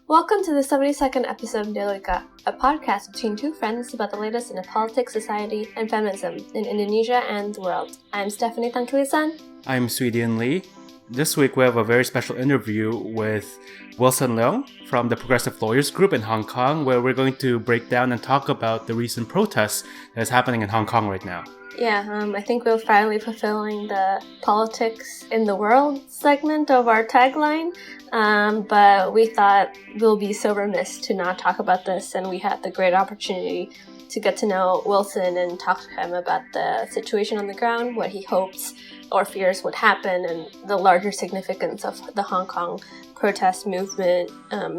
Welcome to the 72nd episode of Dialogika, a podcast between two friends about the latest in the politics, society, and feminism in Indonesia and the world. I'm Stephanie Tantulisan. I'm Sweden Lee. This week we have a very special interview with Wilson Leung from the Progressive Lawyers Group in Hong Kong, where we're going to break down and talk about the recent protests that's happening in Hong Kong right now. Yeah, I think we're finally fulfilling the politics in the world segment of our tagline, but we thought we'll be so remiss to not talk about this, and we had the great opportunity to get to know Wilson and talk to him about the situation on the ground, what he hopes or fears would happen, and the larger significance of the Hong Kong protest movement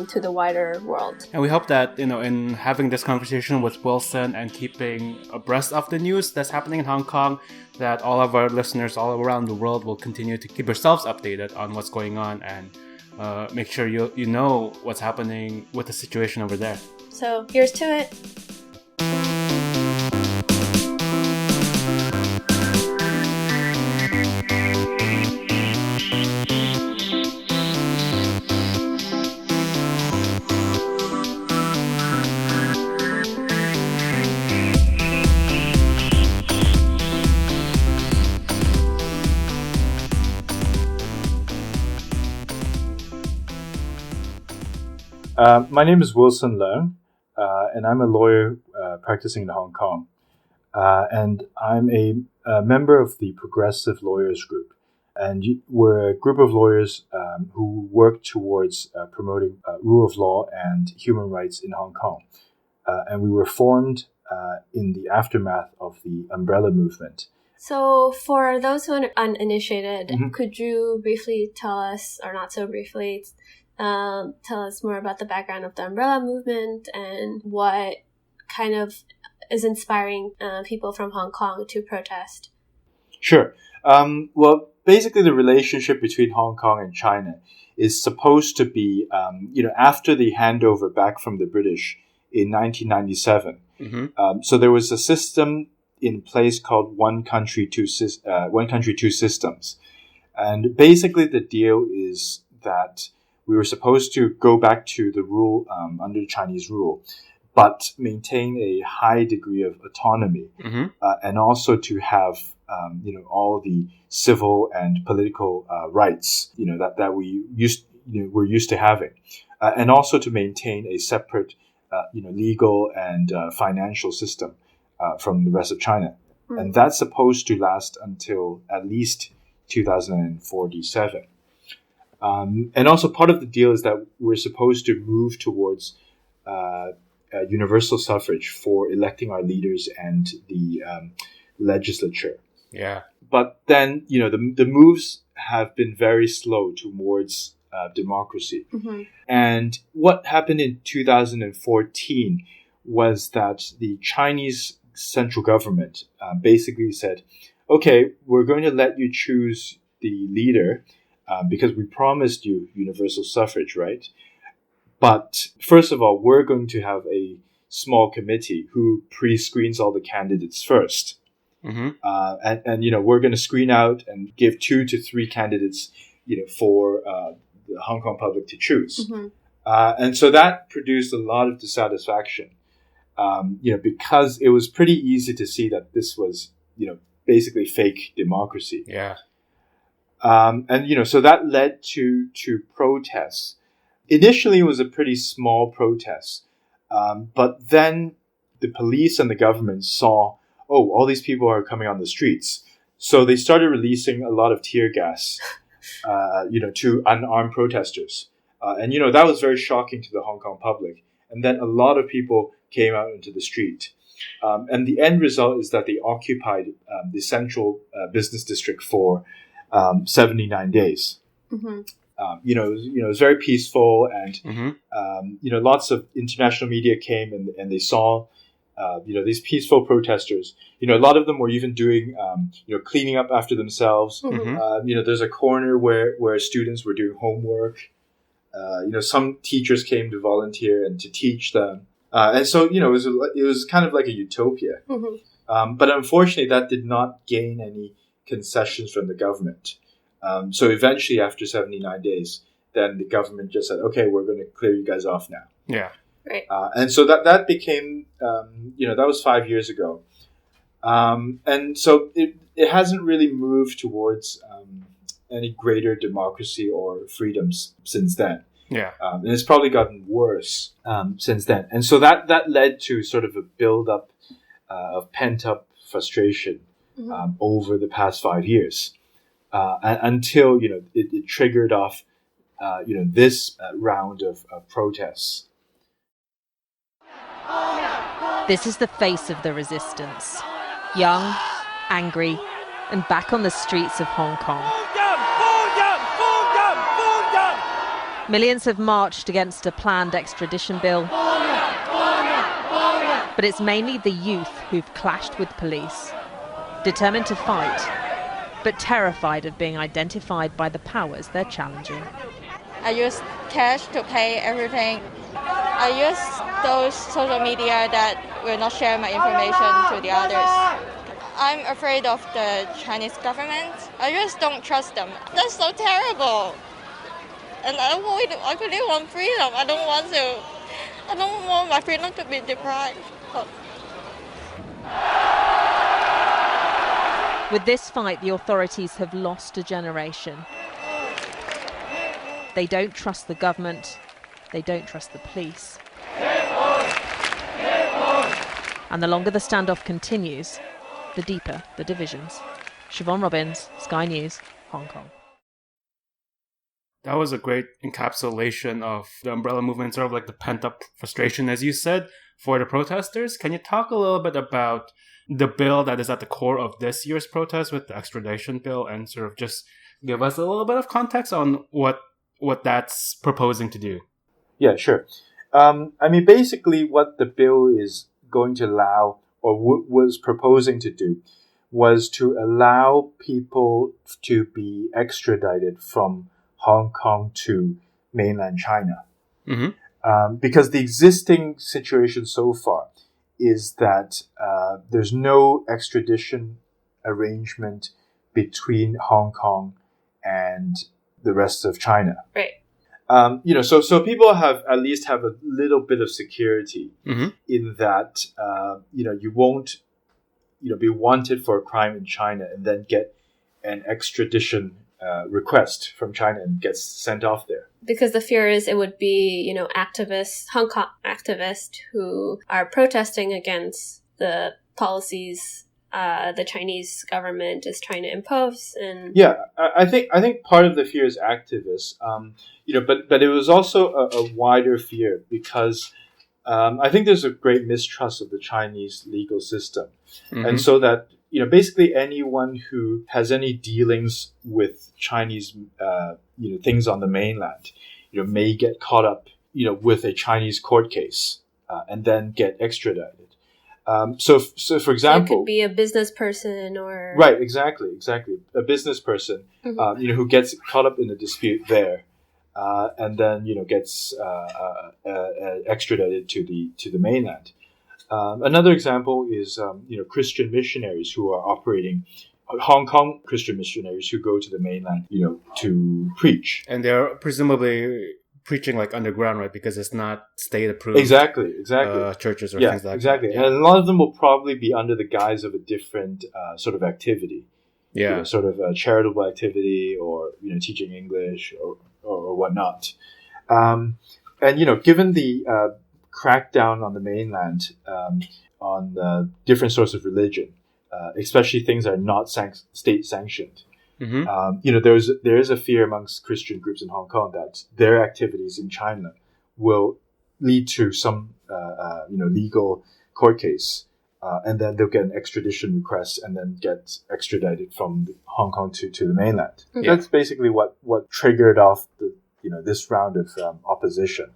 to the wider world. And we hope that, in having this conversation with Wilson and keeping abreast of the news that's happening in Hong Kong, that all of our listeners all around the world will continue to keep yourselves updated on what's going on and make sure you know what's happening with the situation over there. So here's to it. My name is Wilson Leung, and I'm a lawyer practicing in Hong Kong. And I'm a member of the Progressive Lawyers Group. And we're a group of lawyers who work towards promoting rule of law and human rights in Hong Kong. And we were formed in the aftermath of the umbrella movement. So for those who are uninitiated, could you briefly tell us, or not so briefly, tell us more about the background of the umbrella movement and what kind of is inspiring people from Hong Kong to protest? Sure. Well, basically the relationship between Hong Kong and China is supposed to be, after the handover back from the British in 1997. So there was a system in place called One Country, Two Systems. And basically the deal is that we were supposed to go back to the rule under Chinese rule, but maintain a high degree of autonomy, and also to have all the civil and political rights that we were used to having, and also to maintain a separate legal and financial system from the rest of China, and that's supposed to last until at least 2047. And also part of the deal is that we're supposed to move towards universal suffrage for electing our leaders and the legislature. Yeah. But then, the moves have been very slow towards democracy. And what happened in 2014 was that the Chinese central government basically said, okay, we're going to let you choose the leader because we promised you universal suffrage, right? But first of all, we're going to have a small committee who pre-screens all the candidates first. And we're going to screen out and give 2 to 3 candidates, for the Hong Kong public to choose. And so that produced a lot of dissatisfaction, because it was pretty easy to see that this was, basically fake democracy. Yeah. So that led to protests. Initially, it was a pretty small protest. But then the police and the government saw, all these people are coming on the streets. So they started releasing a lot of tear gas, to unarmed protesters. That was very shocking to the Hong Kong public. And then a lot of people came out into the street. And the end result is that they occupied the central business district for 79 days. It was very peaceful, and lots of international media came and they saw these peaceful protesters. A lot of them were even doing cleaning up after themselves. There's a corner where students were doing homework. Some teachers came to volunteer and to teach them. And so it was kind of like a utopia. But unfortunately, that did not gain any concessions from the government. So eventually, after 79 days, then the government just said, okay, we're going to clear you guys off now. Yeah. Right. And so that became, that was 5 years ago. And so it hasn't really moved towards any greater democracy or freedoms since then. Yeah. And it's probably gotten worse since then. And so that led to sort of a build-up of pent-up frustration over the past 5 years. Until, it triggered off, this round of protests. This is the face of the resistance. Young, angry, and back on the streets of Hong Kong. Millions have marched against a planned extradition bill. But it's mainly the youth who've clashed with police, determined to fight, but terrified of being identified by the powers they're challenging. I use cash to pay everything. I use those social media that will not share my information to the others. I'm afraid of the Chinese government. I just don't trust them. That's so terrible. And I really want freedom. I don't want my freedom to be deprived. With this fight, the authorities have lost a generation. They don't trust the government. They don't trust the police. And the longer the standoff continues, the deeper the divisions. Siobhan Robbins, Sky News, Hong Kong. That was a great encapsulation of the umbrella movement, sort of like the pent-up frustration, as you said, for the protesters. Can you talk a little bit about the bill that is at the core of this year's protest with the extradition bill, and sort of just give us a little bit of context on what that's proposing to do? Yeah, sure. Basically what the bill is going to allow, or was proposing to do, was to allow people to be extradited from Hong Kong to mainland China. Mm-hmm. Because the existing situation so far is that there's no extradition arrangement between Hong Kong and the rest of China. Right. So people have a little bit of security in that, you won't, be wanted for a crime in China and then get an extradition request from China and gets sent off there. Because the fear is it would be, activists, Hong Kong activists who are protesting against the policies the Chinese government is trying to impose. And yeah, I think part of the fear is activists, but it was also a wider fear because I think there's a great mistrust of the Chinese legal system, and so that basically anyone who has any dealings with Chinese things on the mainland, may get caught up with a Chinese court case and then get extradited. So for example, it could be a business person or right, exactly, a business person, who gets caught up in a dispute there, and then gets extradited to the mainland. Another example is Christian missionaries who are operating. Hong Kong Christian missionaries who go to the mainland, to preach, and they're presumably preaching like underground, right? Because it's not state approved. Exactly. Churches or things like exactly. that. Yeah. And a lot of them will probably be under the guise of a different sort of activity. Yeah. Sort of a charitable activity or, teaching English or whatnot. And, given the crackdown on the mainland on different sorts of religion, especially things that are not state sanctioned, there is a fear amongst Christian groups in Hong Kong that their activities in China will lead to some, legal court case, and then they'll get an extradition request and then get extradited from Hong Kong to the mainland. Yeah. That's basically what triggered off this round of opposition.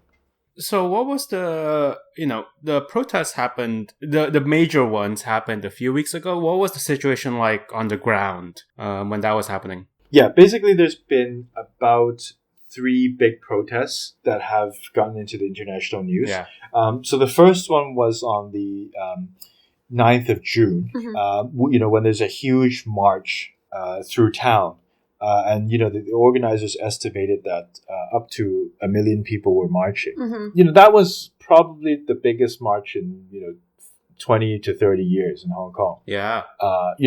So what was the protests happened, the major ones happened a few weeks ago. What was the situation like on the ground when that was happening? Yeah, basically there's been about 3 big protests that have gotten into the international news. Yeah. So the first one was on the 9th of June, when there's a huge march through town And the organizers estimated that up to 1 million people were marching. That was probably the biggest march in 20 to 30 years in Hong Kong. Yeah.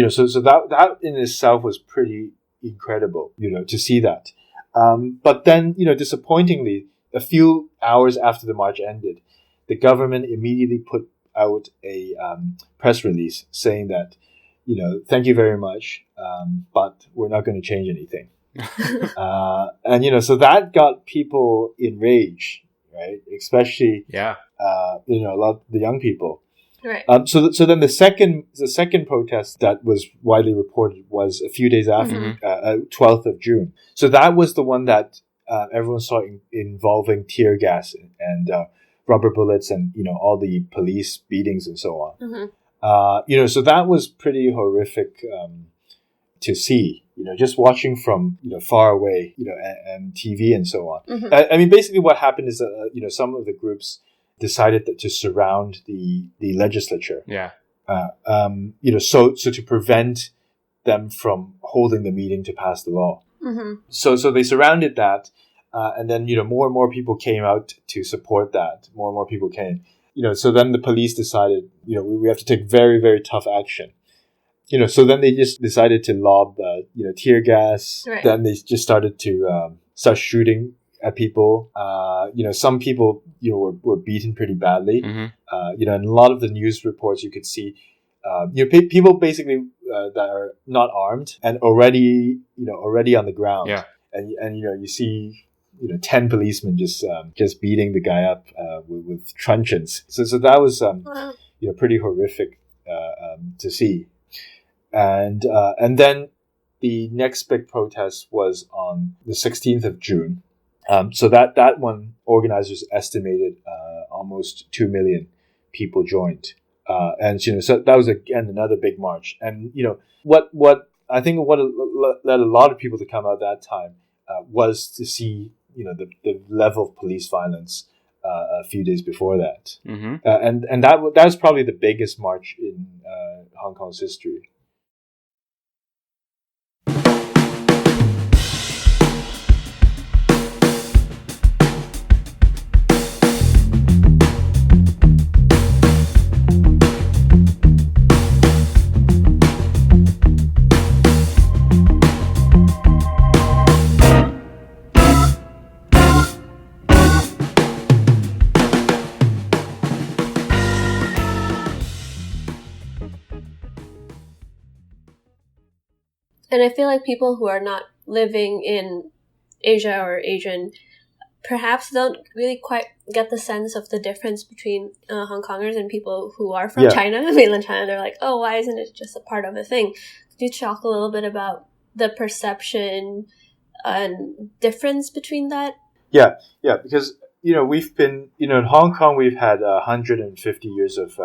So that in itself was pretty incredible, to see that. But then, disappointingly, a few hours after the march ended, the government immediately put out a press release saying that, thank you very much, but we're not going to change anything. And, so that got people enraged, right? Especially, yeah, a lot of the young people. Right. So then the second protest that was widely reported was a few days after, 12th of June. So that was the one that everyone saw involving tear gas and rubber bullets and all the police beatings and so on. So that was pretty horrific to see. Just watching from far away, and TV and so on. I mean, basically, what happened is some of the groups decided to surround the legislature. Yeah. So to prevent them from holding the meeting to pass the law. So they surrounded that, and then more and more people came out to support that. More and more people came. So then the police decided, we have to take very, very tough action. So then they just decided to lob, tear gas. Right. Then they just started to start shooting at people. Some people, were beaten pretty badly. And a lot of the news reports you could see, people basically that are not armed and already on the ground. Yeah. And you see, 10 policemen just beating the guy up with truncheons. So that was pretty horrific to see. And then the next big protest was on the 16th of June. So that one, organizers estimated almost 2 million people joined. And so that was again another big march. And what I think what led a lot of people to come out that time was to see the level of police violence a few days before that. And that was probably the biggest march in Hong Kong's history. And I feel like people who are not living in Asia or Asian perhaps don't really quite get the sense of the difference between Hong Kongers and people who are from China, mainland China. They're like, oh, why isn't it just a part of a thing? Could you talk a little bit about the perception and difference between that? Yeah, because we've been in Hong Kong. We've had 150 years of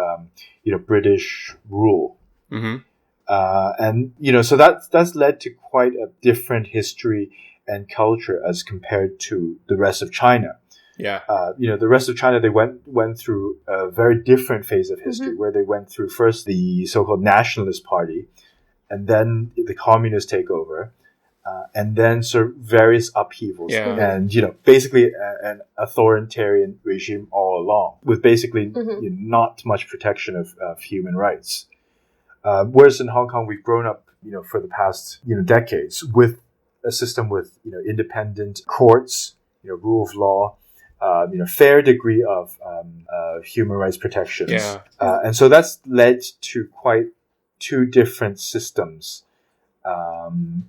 British rule. And so that's led to quite a different history and culture as compared to the rest of China. Yeah. The rest of China, they went through a very different phase of history where they went through first the so-called Nationalist Party, and then the Communist takeover, and then various upheavals, and basically an authoritarian regime all along with basically not much protection of human rights. Whereas in Hong Kong, we've grown up, for the past, decades with a system with, independent courts, rule of law, fair degree of human rights protections. Yeah. And so that's led to quite two different systems, and,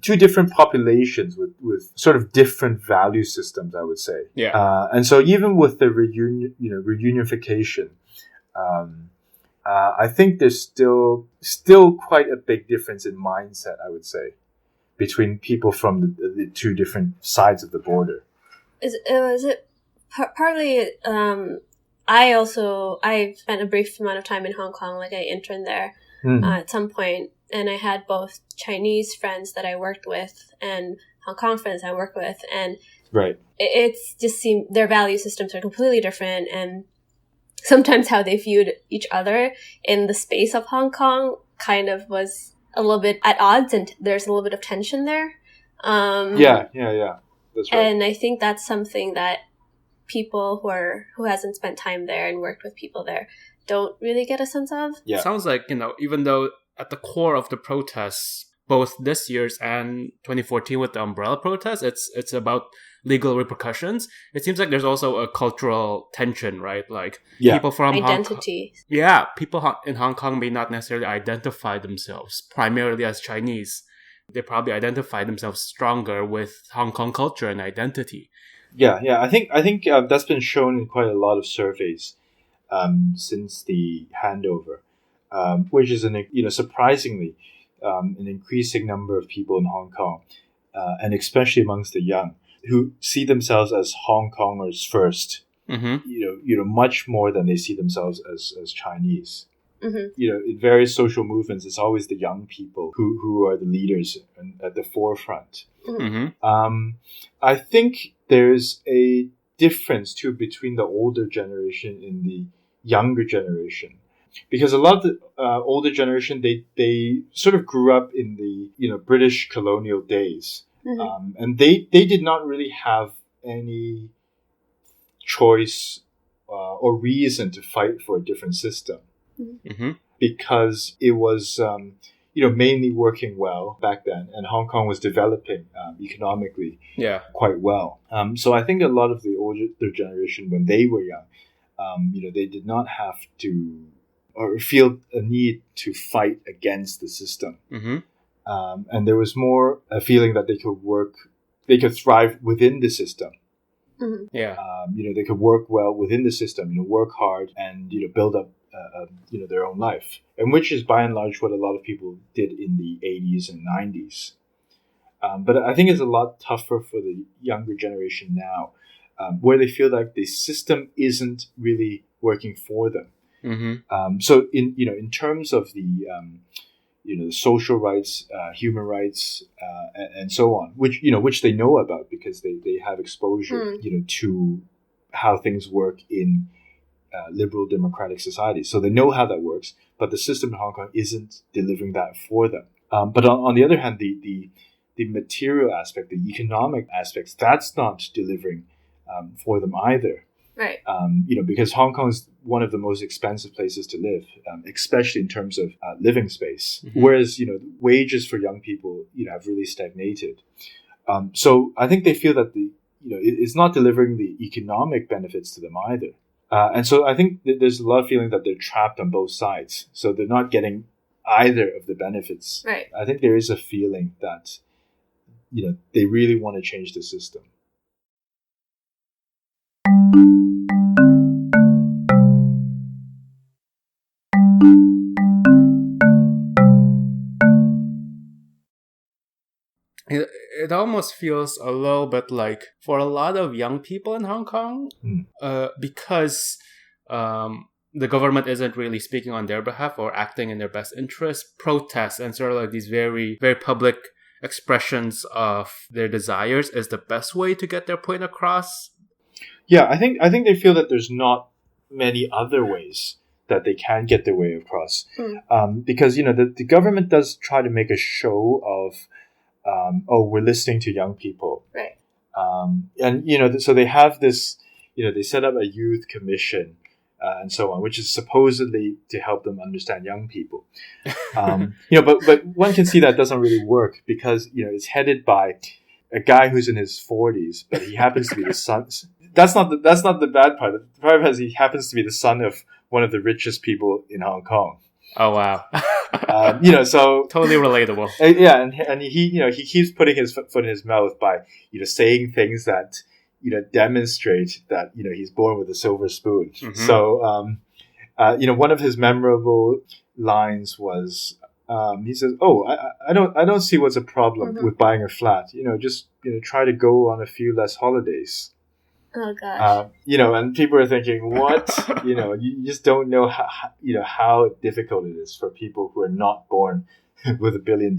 two different populations with sort of different value systems, I would say. Yeah. And so even with the reunification, I think there's still quite a big difference in mindset, I would say, between people from the two different sides of the border. Partly, I spent a brief amount of time in Hong Kong, like I interned there at some point, and I had both Chinese friends that I worked with and Hong Kong friends I worked with, and it's just seemed their value systems are completely different, and sometimes how they viewed each other in the space of Hong Kong kind of was a little bit at odds, and there's a little bit of tension there. Yeah. That's right. And I think that's something that people who hasn't spent time there and worked with people there don't really get a sense of. Yeah. It sounds like, even though at the core of the protests, both this year's and 2014 with the umbrella protests, it's about legal repercussions. It seems like there's also a cultural tension, right? Like people from identity. People in Hong Kong may not necessarily identify themselves primarily as Chinese. They probably identify themselves stronger with Hong Kong culture and identity. Yeah. I think that's been shown in quite a lot of surveys since the handover, which is surprisingly an increasing number of people in Hong Kong, and especially amongst the young, who see themselves as Hong Kongers first. Mm-hmm. Much more than they see themselves as Chinese. Mm-hmm. In various social movements, it's always the young people who are the leaders and at the forefront. Mm-hmm. I think there's a difference too between the older generation and the younger generation, because a lot of the older generation they sort of grew up in the British colonial days, and they did not really have any choice or reason to fight for a different system. Mm-hmm. Because it was mainly working well back then, and Hong Kong was developing economically quite well. So I think a lot of the older generation, when they were young, they did not have to or feel a need to fight against the system. Mm-hmm. And there was more a feeling that they could thrive within the system. Mm-hmm. Yeah. They could work well within the system, work hard and, build up, their own life. And which is by and large what a lot of people did in the 80s and 90s. But I think it's a lot tougher for the younger generation now, where they feel like the system isn't really working for them. Mm-hmm. So in terms of the social rights, human rights, and so on, which they know about because they have exposure, to how things work in liberal democratic societies. So they know how that works, but the system in Hong Kong isn't delivering that for them. But on the other hand, the material aspect, the economic aspects, that's not delivering for them either. Right. Because Hong Kong is one of the most expensive places to live, especially in terms of living space. Mm-hmm. Whereas, wages for young people, have really stagnated. So I think they feel that it's not delivering the economic benefits to them either. And so I think there's a lot of feeling that they're trapped on both sides. So they're not getting either of the benefits. Right. I think there is a feeling that, they really want to change the system. It almost feels a little bit like for a lot of young people in Hong Kong, because the government isn't really speaking on their behalf or acting in their best interest, protests and sort of like these very, very public expressions of their desires is the best way to get their point across. Yeah, I think they feel that there's not many other ways that they can get their way across. Because, the government does try to make a show of we're listening to young people. Right. And, so they have this, they set up a youth commission and so on, which is supposedly to help them understand young people. But one can see that doesn't really work because, it's headed by a guy who's in his 40s, but he happens to be the son. That's not the bad part. The bad part is he happens to be the son of one of the richest people in Hong Kong. Oh, wow. So totally relatable. And he keeps putting his foot in his mouth by, saying things that, demonstrate that, he's born with a silver spoon. Mm-hmm. So, one of his memorable lines was, he says, I don't see what's a problem with buying a flat. Just, try to go on a few less holidays. Oh gosh. And people are thinking, what? You just don't know how difficult it is for people who are not born with $1 billion.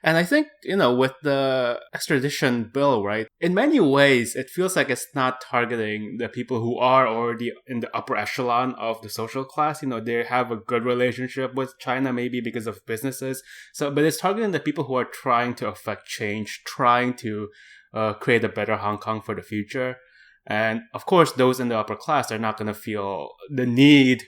And I think, with the extradition bill, right, in many ways, it feels like it's not targeting the people who are already in the upper echelon of the social class. They have a good relationship with China, maybe because of businesses. But it's targeting the people who are trying to affect change, trying to create a better Hong Kong for the future. And of course, those in the upper class are not going to feel the need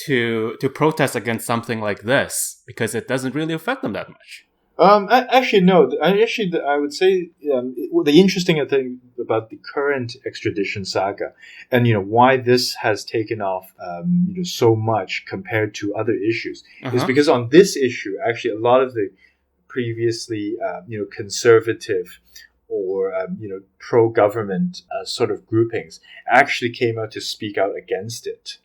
to protest against something like this because it doesn't really affect them that much. Actually, no. I would say the interesting thing about the current extradition saga, and why this has taken off, so much compared to other issues, is because on this issue, actually, a lot of the previously, conservative or pro-government sort of groupings actually came out to speak out against it.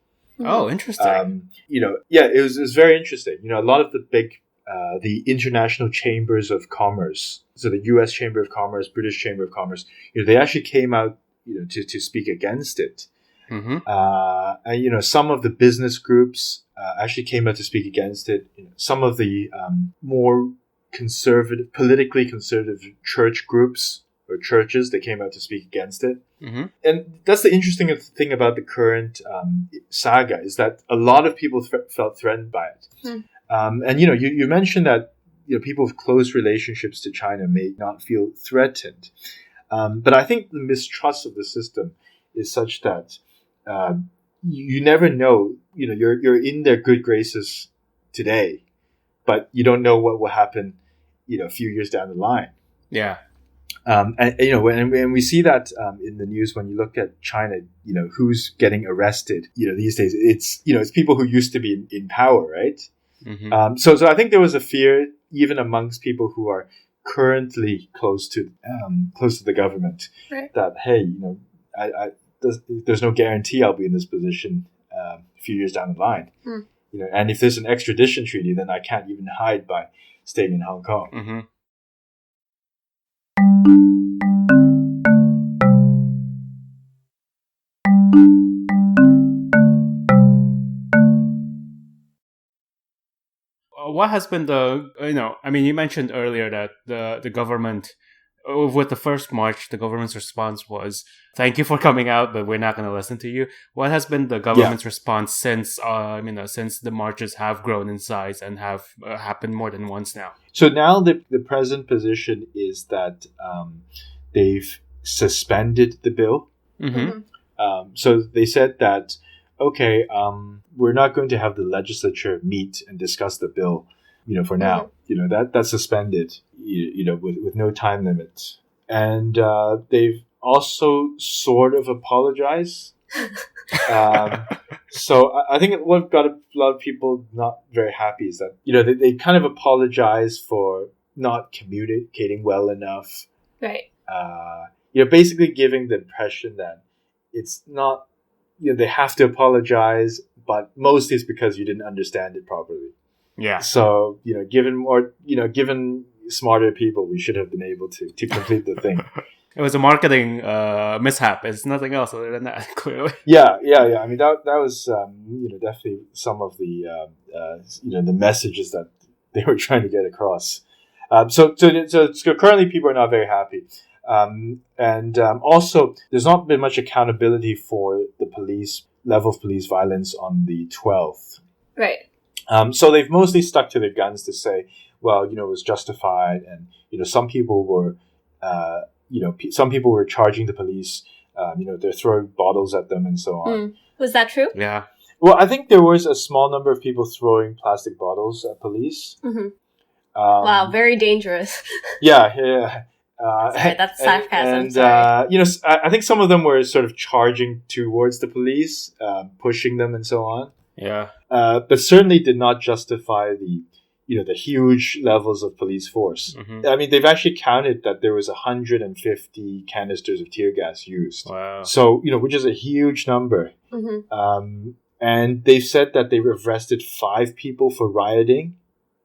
Oh, interesting. It was very interesting. A lot of the big, the international chambers of commerce, so the U.S. Chamber of Commerce, British Chamber of Commerce, they actually came out, to speak against it. And some of the business groups actually came out to speak against it. Some of the more conservative, politically conservative church groups or churches, they came out to speak against it. And that's the interesting thing about the current saga, is that a lot of people felt threatened by it. And you mentioned that people with close relationships to China may not feel threatened, but I think the mistrust of the system is such that you never know. You're in their good graces today, but you don't know what will happen a few years down the line. Yeah. And when we see that in the news, when you look at China, who's getting arrested, these days, it's people who used to be in power, right? So I think there was a fear even amongst people who are currently close to the government, right, that hey, there's no guarantee I'll be in this position a few years down the line. And if there's an extradition treaty, then I can't even hide by staying in Hong Kong. What has been you mentioned earlier that the government, with the first march, the government's response was, thank you for coming out, but we're not going to listen to you. What has been the government's response since the marches have grown in size and have happened more than once now? So now the present position is that they've suspended the bill. So they said that, okay, we're not going to have the legislature meet and discuss the bill, for now. That's suspended, with no time limit. And they've also sort of apologized. So I think what got a lot of people not very happy is that, they kind of apologize for not communicating well enough. Right. Basically giving the impression that it's not, they have to apologize, but mostly it's because you didn't understand it properly. Yeah. So, given smarter people, we should have been able to complete the thing. It was a marketing mishap. It's nothing else other than that, clearly. Yeah. I mean, that was, definitely some of the, the messages that they were trying to get across. So currently people are not very happy. And also, there's not been much accountability for the level of police violence on the 12th. Right. So they've mostly stuck to their guns to say, well, it was justified, and some people were, some people were charging the police. They're throwing bottles at them and so on. Was that true? Yeah. Well, I think there was a small number of people throwing plastic bottles at police. Wow, very dangerous. Yeah. Sorry, that's sarcasm. And I think some of them were sort of charging towards the police, pushing them and so on. Yeah. But certainly did not justify the huge levels of police force. I mean, they've actually counted that there was 150 canisters of tear gas used. Wow. So, which is a huge number. And they've said that they've arrested 5 people for rioting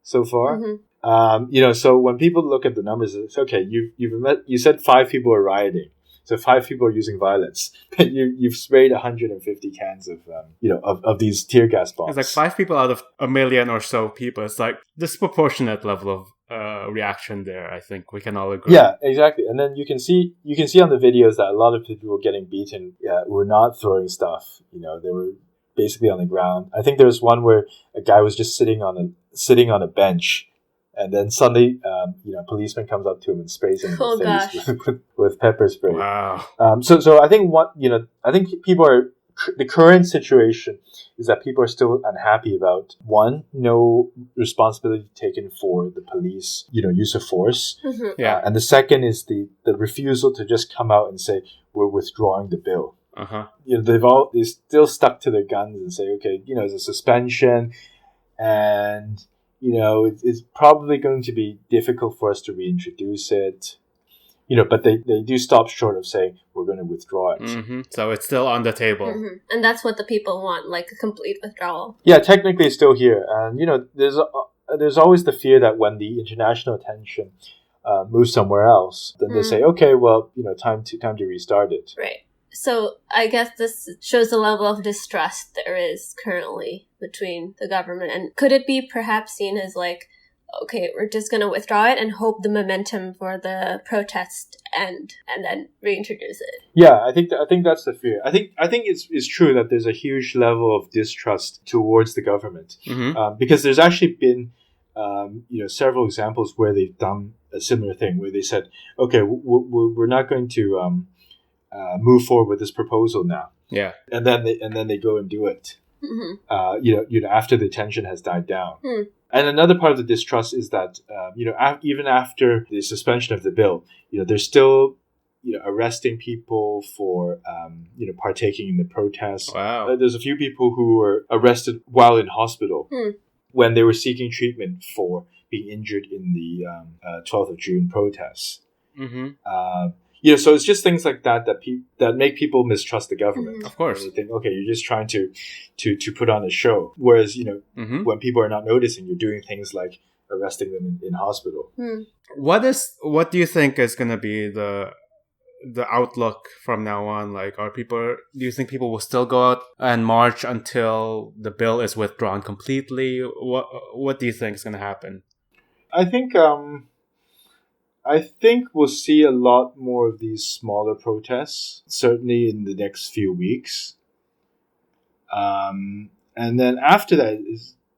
so far. So when people look at the numbers, it's okay. You said 5 people are rioting. So 5 people are using violence. You've sprayed 150 cans of these tear gas bombs. It's like 5 people out of a million or so people. It's like disproportionate level of reaction there. I think we can all agree. Yeah, exactly. And then you can see on the videos that a lot of people getting beaten were not throwing stuff. They were basically on the ground. I think there was one where a guy was just sitting on a bench, and then suddenly, a policeman comes up to him and sprays him in the face with pepper spray. Wow. So I think I think people are. The current situation is that people are still unhappy about, one, no responsibility taken for the police, use of force. Mm-hmm. Yeah. And the second is the refusal to just come out and say, we're withdrawing the bill. Uh-huh. They still stuck to their guns and say, okay, it's a suspension, and it's probably going to be difficult for us to reintroduce it. But they do stop short of saying we're going to withdraw it. Mm-hmm. So it's still on the table. Mm-hmm. And that's what the people want, like a complete withdrawal. Yeah, technically it's still here. And, there's always the fear that when the international attention moves somewhere else, then they say, okay, well, time to restart it. Right. So I guess this shows the level of distrust there is currently between the government. And could it be perhaps seen as like, okay, we're just going to withdraw it and hope the momentum for the protest end and then reintroduce it? Yeah, I think that's the fear. I think it's true that there's a huge level of distrust towards the government, because there's actually been several examples where they've done a similar thing, where they said, okay, we're not going to move forward with this proposal now. Yeah, and then they go and do it. Mm-hmm. After the tension has died down. And another part of the distrust is that, even after the suspension of the bill, they're still, arresting people for, partaking in the protests. Wow. There's a few people who were arrested while in hospital when they were seeking treatment for being injured in the 12th of June protests. Mm-hmm. So it's just things like that make people mistrust the government. Of course. They think, okay, you're just trying to put on a show. Whereas, when people are not noticing, you're doing things like arresting them in hospital. What do you think is going to be the outlook from now on? Like, do you think people will still go out and march until the bill is withdrawn completely? What do you think is going to happen? I think we'll see a lot more of these smaller protests, certainly in the next few weeks. And then after that,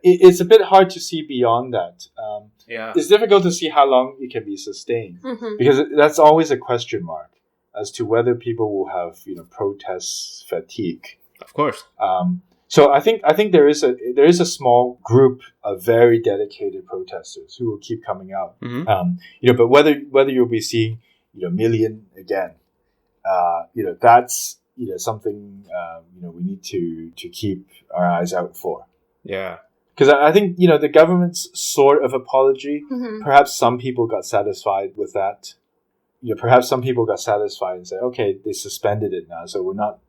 it's a bit hard to see beyond that. It's difficult to see how long it can be sustained, because that's always a question mark as to whether people will have protest fatigue. Of course. So I think there is a small group of very dedicated protesters who will keep coming out. But whether you'll be seeing million again, that's something we need to keep our eyes out for. Yeah. Because I think the government's sort of apology. Perhaps some people got satisfied with that. Perhaps some people got satisfied and said, okay, they suspended it now, so we're not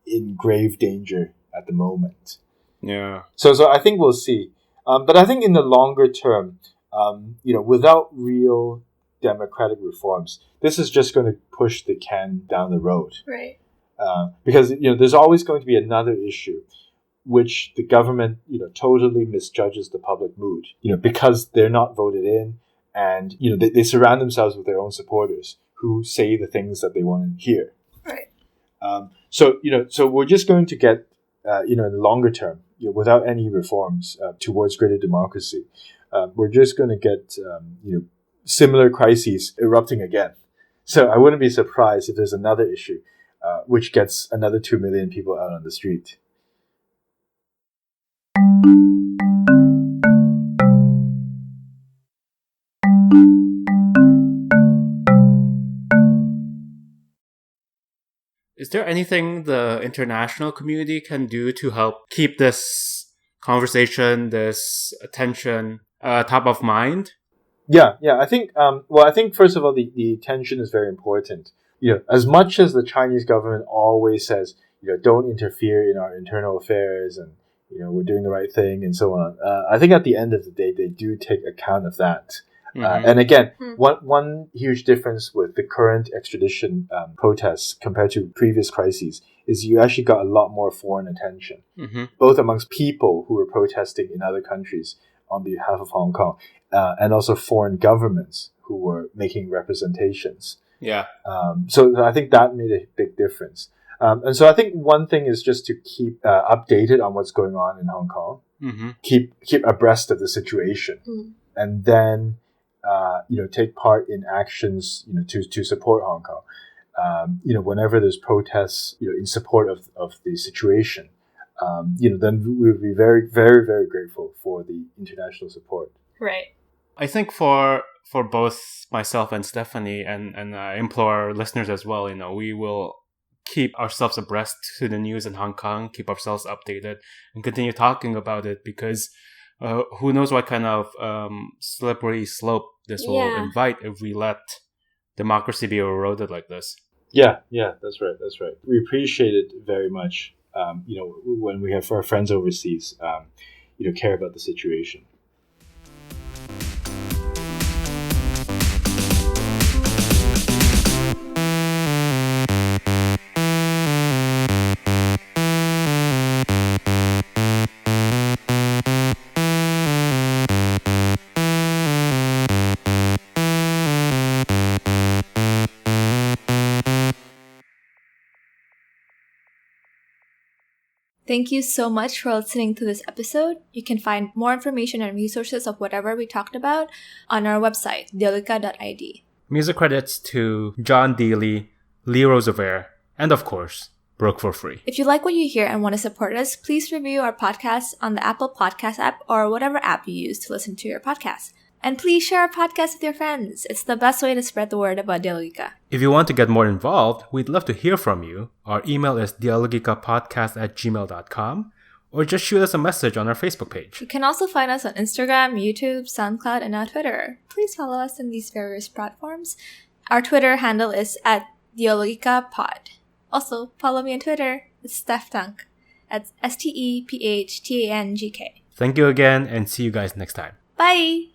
in grave danger at the moment. Yeah. So I think we'll see. But I think in the longer term, without real democratic reforms, this is just going to push the can down the road. Right. Because there's always going to be another issue, which the government totally misjudges the public mood. Because they're not voted in, and they surround themselves with their own supporters who say the things that they want to hear. Right. So we're just going to get in the longer term, without any reforms towards greater democracy, we're just going to get similar crises erupting again. So I wouldn't be surprised if there's another issue which gets another 2 million people out on the street. Is there anything the international community can do to help keep this conversation, this attention top of mind? Yeah. I think, I think first of all, the attention is very important. As much as the Chinese government always says, don't interfere in our internal affairs and, we're doing the right thing and so on. I think at the end of the day, they do take account of that. And again, one huge difference with the current extradition protests compared to previous crises is you actually got a lot more foreign attention, both amongst people who were protesting in other countries on behalf of Hong Kong, and also foreign governments who were making representations. Yeah. So I think that made a big difference. And so I think one thing is just to keep updated on what's going on in Hong Kong, keep abreast of the situation, and then take part in actions to support Hong Kong. Whenever there's protests in support of the situation, then we'll be very, very, very grateful for the international support. Right. I think for both myself and Stephanie, and I implore our listeners as well, we will keep ourselves abreast to the news in Hong Kong, keep ourselves updated, and continue talking about it, because who knows what kind of slippery slope this will invite if we let democracy be eroded like this. Yeah, that's right. We appreciate it very much, when we have our friends overseas, care about the situation. Thank you so much for listening to this episode. You can find more information and resources of whatever we talked about on our website, dialogika.id. Music credits to John Dealey, Lee Roosevelt, and of course, Broke for Free. If you like what you hear and want to support us, please review our podcast on the Apple Podcast app or whatever app you use to listen to your podcast. And please share our podcast with your friends. It's the best way to spread the word about Dialogika. If you want to get more involved, we'd love to hear from you. Our email is dialogikapodcast@gmail.com, or just shoot us a message on our Facebook page. You can also find us on Instagram, YouTube, SoundCloud, and now Twitter. Please follow us on these various platforms. Our Twitter handle is @dialogikapod. Also, follow me on Twitter. It's Steph Tank. That's STEPHTANGK. Thank you again, and see you guys next time. Bye!